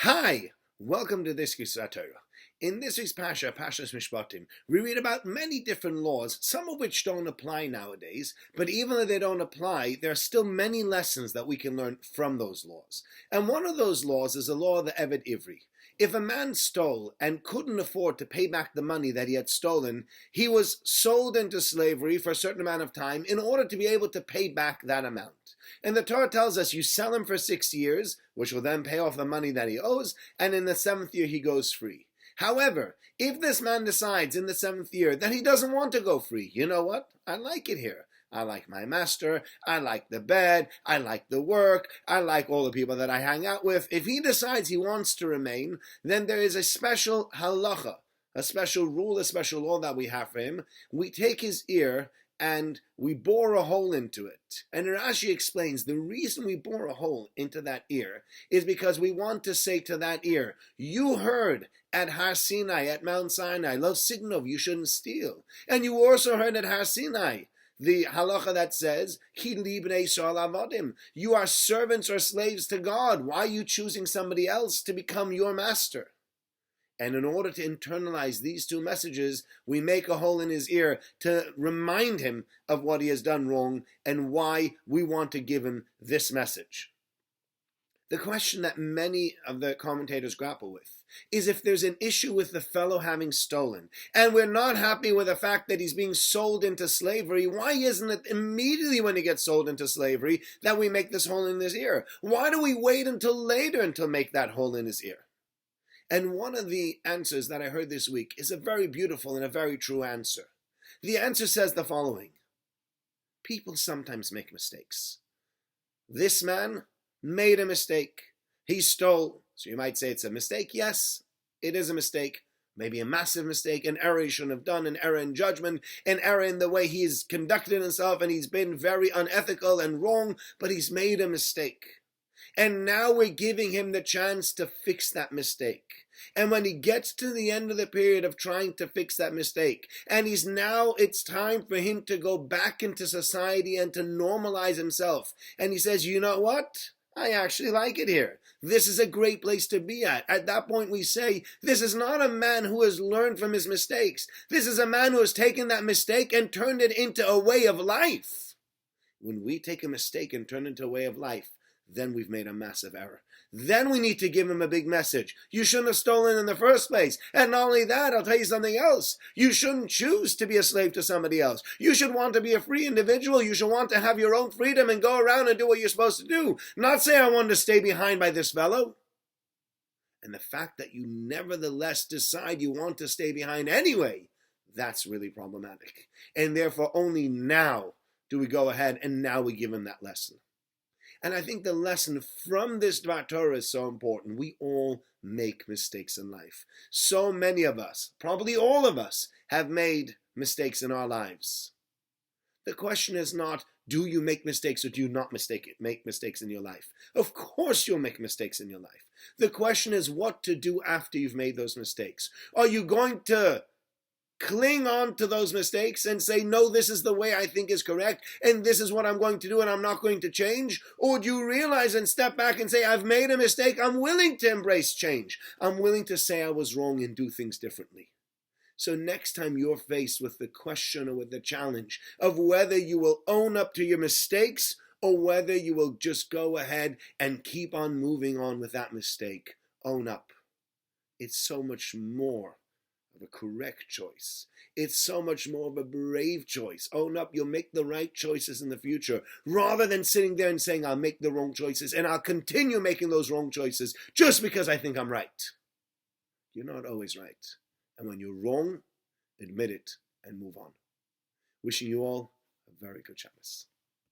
Hi, welcome to this week's Torah. In this week's Parshas Mishpotim, we read about many different laws, some of which don't apply nowadays, but even though they don't apply, there are still many lessons that we can learn from those laws. And one of those laws is the law of the Eved Ivri. If a man stole and couldn't afford to pay back the money that he had stolen, he was sold into slavery for a certain amount of time in order to be able to pay back that amount. And the Torah tells us you sell him for 6 years, which will then pay off the money that he owes, and in the 7th year he goes free. However, if this man decides in the 7th year that he doesn't want to go free, you know what? I like it here. I like my master, I like the bed, I like the work, I like all the people that I hang out with. If he decides he wants to remain, then there is a special halacha, a special rule, a special law that we have for him. We take his ear and we bore a hole into it. And Rashi explains the reason we bore a hole into that ear is because we want to say to that ear, you heard at Har Sinai, at Mount Sinai, Lo Signov, you shouldn't steal. And you also heard at Har Sinai, the halacha that says, Ki libnei Yisrael avodim, you are servants or slaves to God. Why are you choosing somebody else to become your master? And in order to internalize these two messages, we make a hole in his ear to remind him of what he has done wrong and why we want to give him this message. The question that many of the commentators grapple with is if there's an issue with the fellow having stolen, and we're not happy with the fact that he's being sold into slavery, why isn't it immediately when he gets sold into slavery that we make this hole in his ear? Why do we wait until later until make that hole in his ear? And one of the answers that I heard this week is a very beautiful and a very true answer. The answer says the following: people sometimes make mistakes. This man made a mistake. He stole. So you might say it's a mistake. Yes, it is a mistake. Maybe a massive mistake, an error he shouldn't have done, an error in judgment, an error in the way he's conducted himself, and he's been very unethical and wrong, but he's made a mistake. And now we're giving him the chance to fix that mistake. And when he gets to the end of the period of trying to fix that mistake, and it's time for him to go back into society and to normalize himself. And he says, you know what? I actually like it here. This is a great place to be at. At that point we say, this is not a man who has learned from his mistakes. This is a man who has taken that mistake and turned it into a way of life. When we take a mistake and turn it into a way of life, then we've made a massive error. Then we need to give him a big message. You shouldn't have stolen in the first place. And not only that, I'll tell you something else. You shouldn't choose to be a slave to somebody else. You should want to be a free individual. You should want to have your own freedom and go around and do what you're supposed to do. Not say I wanted to stay behind by this fellow. And the fact that you nevertheless decide you want to stay behind anyway, that's really problematic. And therefore only now do we go ahead and now we give him that lesson. And I think the lesson from this Dvar Torah is so important. We all make mistakes in life. So many of us, probably all of us, have made mistakes in our lives. The question is not, do you make mistakes or do you not make mistakes in your life? Of course you'll make mistakes in your life. The question is what to do after you've made those mistakes. Are you going to cling on to those mistakes and say, no, this is the way I think is correct, and this is what I'm going to do, and I'm not going to change? Or do you realize and step back and say, I've made a mistake, I'm willing to embrace change. I'm willing to say I was wrong and do things differently. So next time you're faced with the question or with the challenge of whether you will own up to your mistakes or whether you will just go ahead and keep on moving on with that mistake, own up. It's so much more of a correct choice. It's so much more of a brave choice. Own up, you'll make the right choices in the future, rather than sitting there and saying, I'll make the wrong choices, and I'll continue making those wrong choices just because I think I'm right. You're not always right. And when you're wrong, admit it and move on. Wishing you all a very good Shabbos.